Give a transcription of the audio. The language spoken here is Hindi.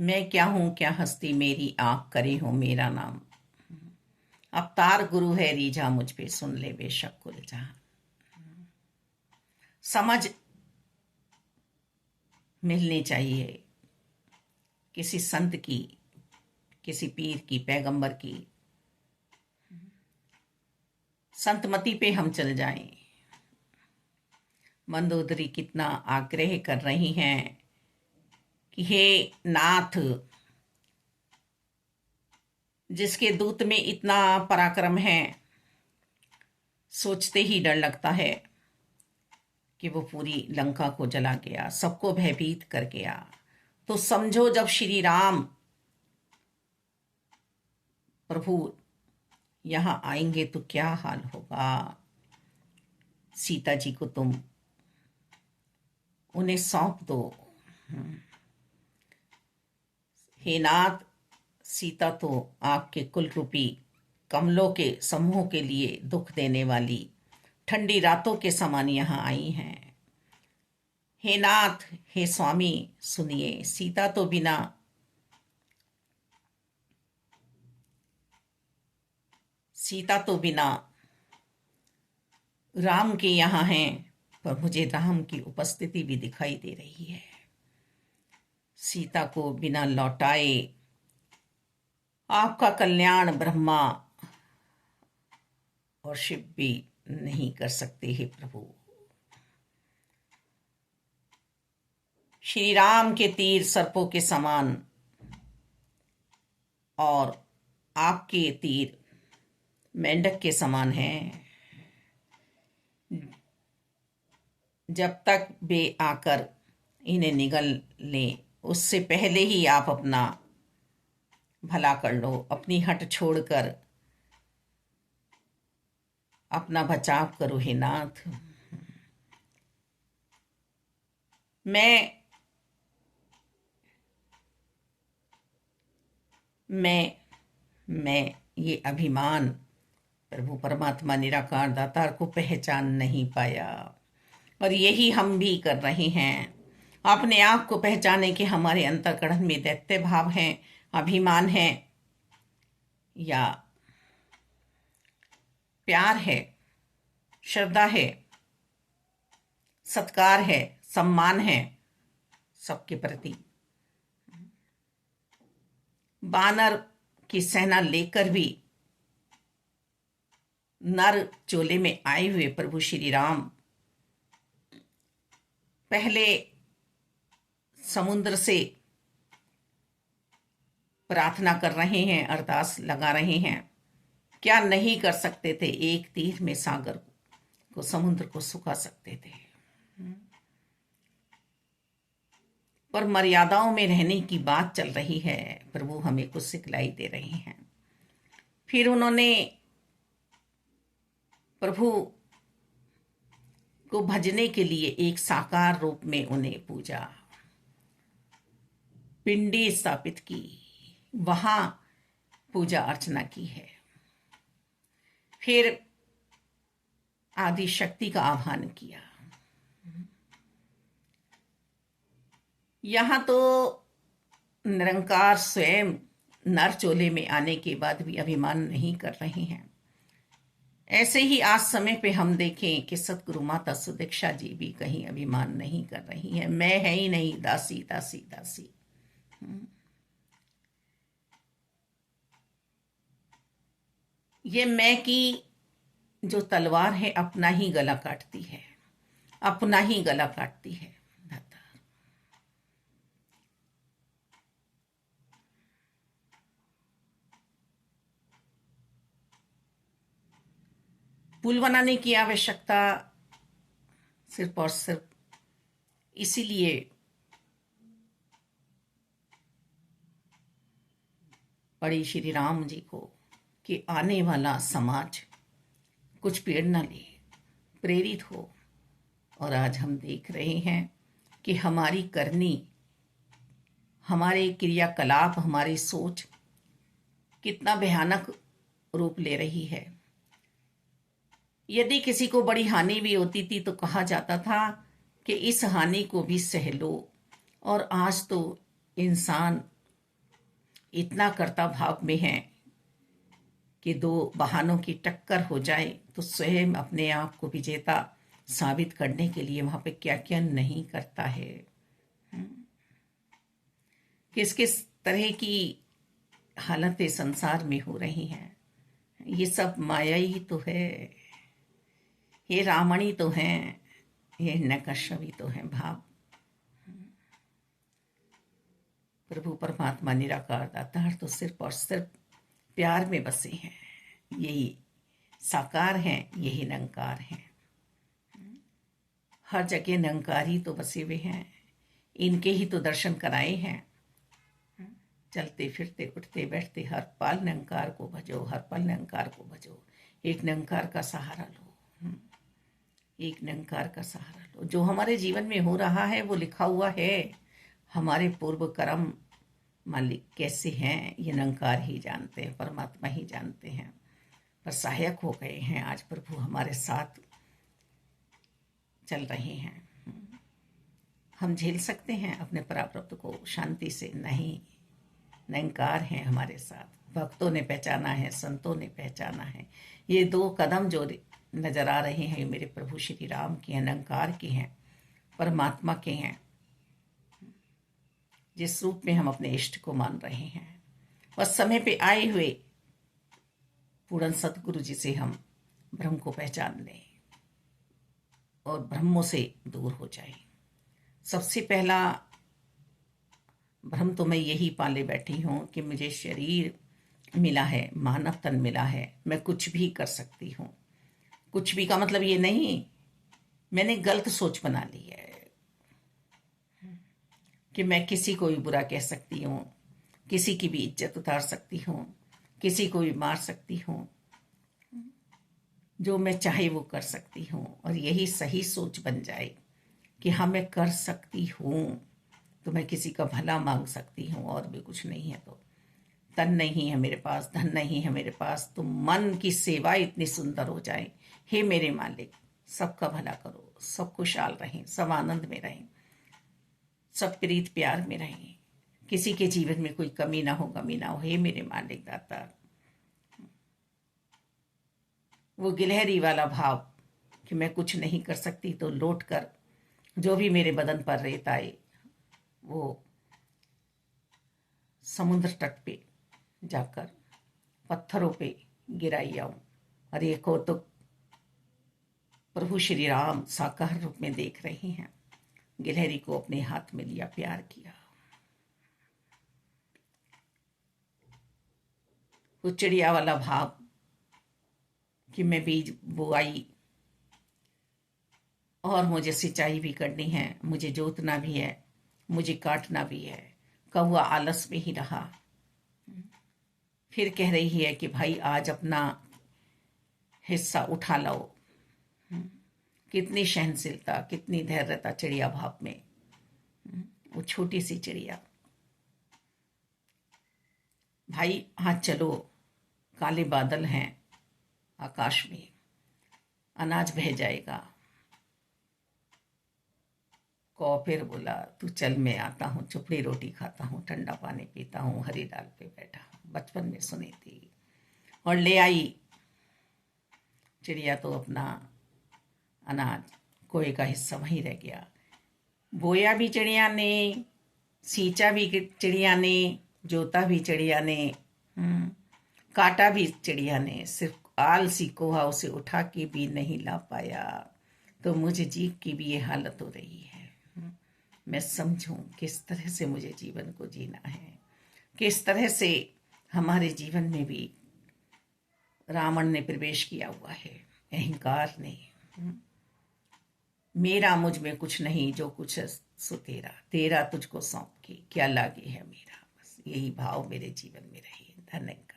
मैं क्या हूँ क्या हस्ती मेरी आँख करे हो मेरा नाम। अवतार गुरु है रीझा मुझ पे सुन ले बेशक कुल जहां। समझ मिलनी चाहिए किसी संत की, किसी पीर की, पैगंबर की। संतमति पे हम चल जाएं। मंदोदरी कितना आग्रह कर रही हैं कि हे नाथ, जिसके दूत में इतना पराक्रम है, सोचते ही डर लगता है कि वो पूरी लंका को जला गया, सबको भयभीत कर गया। तो समझो जब श्री राम प्रभु यहां आएंगे तो क्या हाल होगा। सीता जी को तुम उन्हें सौंप दो। हे नाथ, सीता तो आपके कुल रूपी कमलों के समूह के लिए दुख देने वाली ठंडी रातों के समान यहां आई हैं। हे नाथ, हे स्वामी, सुनिए, सीता तो बिना राम के यहाँ हैं, पर मुझे राम की उपस्थिति भी दिखाई दे रही है। सीता को बिना लौटाए आपका कल्याण ब्रह्मा और शिव भी नहीं कर सकते। हे प्रभु, श्री राम के तीर सर्पों के समान और आपके तीर मेंढक के समान हैं। जब तक वे आकर इन्हें निगल लें, उससे पहले ही आप अपना भला कर लो। अपनी हट छोड़कर अपना बचाव करो हे नाथ। मैं ये अभिमान प्रभु परमात्मा निराकार दातार को पहचान नहीं पाया, और यही हम भी कर रहे हैं। अपने आप को पहचाने के हमारे अंतःकरण में दैत्य भाव है, अभिमान है, या प्यार है, श्रद्धा है, सत्कार है, सम्मान है सबके प्रति। बानर की सेना लेकर भी नर चोले में आए हुए प्रभु श्री राम पहले समुद्र से प्रार्थना कर रहे हैं, अरदास लगा रहे हैं। क्या नहीं कर सकते थे? एक तीर में सागर को, समुद्र को सुखा सकते थे। पर मर्यादाओं में रहने की बात चल रही है। प्रभु हमें कुछ सिखलाई दे रहे हैं। फिर उन्होंने प्रभु को भजने के लिए एक साकार रूप में उन्हें पूजा, पिंडी स्थापित की, वहां पूजा अर्चना की है। फिर आदि शक्ति का आह्वान किया। यहां तो निरंकार स्वयं नर चोले में आने के बाद भी अभिमान नहीं कर रहे हैं। ऐसे ही आज समय पे हम देखें कि सतगुरु माता सुदीक्षा जी भी कहीं अभिमान नहीं कर रही हैं। मैं है ही नहीं, दासी दासी दासी। ये मैं की जो तलवार है अपना ही गला काटती है, अपना ही गला काटती है। पुल बनाने की आवश्यकता सिर्फ और सिर्फ इसीलिए पड़ी श्री राम जी को कि आने वाला समाज कुछ प्रेरणा ले, प्रेरित हो। और आज हम देख रहे हैं कि हमारी करनी, हमारे क्रियाकलाप, हमारी सोच कितना भयानक रूप ले रही है। यदि किसी को बड़ी हानि भी होती थी तो कहा जाता था कि इस हानि को भी सह लो। और आज तो इंसान इतना कर्ता भाव में हैं कि दो वाहनों की टक्कर हो जाए तो स्वयं अपने आप को विजेता साबित करने के लिए वहां पे क्या क्या नहीं करता है। किस किस तरह की हालतें संसार में हो रही हैं, ये सब माया ही तो है, ये रावणी तो हैं, ये हिरण्यकश्यप तो हैं भाव। प्रभु परमात्मा निराकार दातार तो सिर्फ और सिर्फ प्यार में बसे हैं, यही साकार हैं, यही निरंकार हैं। हर जगह निरंकार ही तो बसे हुए हैं, इनके ही तो दर्शन कराए हैं। चलते फिरते उठते बैठते हर पल निरंकार को भजो, हर पल निरंकार को भजो। एक निरंकार का सहारा लो, एक निरंकार का सहारा लो। जो हमारे जीवन में हो रहा है वो लिखा हुआ है। हमारे पूर्व कर्म मालिक कैसे हैं ये निरंकार ही जानते हैं, परमात्मा ही जानते हैं। पर सहायक हो गए हैं, आज प्रभु हमारे साथ चल रहे हैं। हम झेल सकते हैं अपने प्रारब्ध को शांति से? नहीं, निरंकार हैं हमारे साथ। भक्तों ने पहचाना है, संतों ने पहचाना है। ये दो कदम जो नजर आ रहे हैं मेरे प्रभु श्री राम के हैं, निरंकार के हैं, परमात्मा के हैं, जिस रूप में हम अपने इष्ट को मान रहे हैं। बस समय पे आए हुए पूर्ण सतगुरु जी से हम ब्रह्म को पहचान लें और ब्रह्मों से दूर हो जाए। सबसे पहला भ्रम तो मैं यही पाले बैठी हूँ कि मुझे शरीर मिला है, मानव तन मिला है, मैं कुछ भी कर सकती हूँ। कुछ भी का मतलब ये नहीं, मैंने गलत सोच बना ली है कि मैं किसी को भी बुरा कह सकती हूँ, किसी की भी इज्जत उतार सकती हूँ, किसी को भी मार सकती हूँ, जो मैं चाहे वो कर सकती हूँ। और यही सही सोच बन जाए कि हाँ मैं कर सकती हूँ, तो मैं किसी का भला मांग सकती हूँ और भी कुछ नहीं है। तो तन नहीं है मेरे पास, धन नहीं है मेरे पास, तो मन की सेवा इतनी सुंदर हो जाए। हे मेरे मालिक, सबका भला करो, सब खुशहाल रहें, सब आनंद में रहें, सब प्रीत प्यार में रहें, किसी के जीवन में कोई कमी ना हो, गमी ना हो। हे मेरे मालिक दाता, वो गिलहरी वाला भाव कि मैं कुछ नहीं कर सकती, तो लौट कर जो भी मेरे बदन पर रेत आए वो समुद्र तट पे जाकर पत्थरों पे गिराई आऊं। और एक हो तो प्रभु श्री राम साकार रूप में देख रहे हैं, गिलहरी को अपने हाथ में लिया, प्यार किया। वो चिड़िया वाला भाव कि मैं बीज बुआई और मुझे सिंचाई भी करनी है, मुझे जोतना भी है, मुझे काटना भी है। कौवा आलस में ही रहा, फिर कह रही है कि भाई आज अपना हिस्सा उठा लो। कितनी सहनशीलता, कितनी धैर्यता चिड़िया भाव में। वो छोटी सी चिड़िया, भाई हाँ चलो, काले बादल हैं आकाश में, अनाज बह जाएगा। कौ फिर बोला तू चल, मैं आता हूँ, चुपड़ी रोटी खाता हूँ, ठंडा पानी पीता हूँ, हरी डाल पे बैठा हूँ। बचपन में सुनी थी। और ले आई चिड़िया तो अपना अनाज, कोई का हिस्सा वहीं रह गया। बोया भी चिड़िया ने, सींचा भी चिड़िया ने, जोता भी चिड़िया ने, काटा भी चिड़िया ने, सिर्फ आलसी कोहा उसे उठा के भी नहीं ला पाया। तो मुझे जीव की भी ये हालत हो रही है। मैं समझूं किस तरह से मुझे जीवन को जीना है, किस तरह से हमारे जीवन में भी रावण ने प्रवेश किया हुआ है, अहंकार ने। मेरा मुझ में कुछ नहीं, जो कुछ है सो तेरा, तेरा तुझको सौंप के क्या लागे है मेरा। बस यही भाव मेरे जीवन में रहे। धन्यवाद।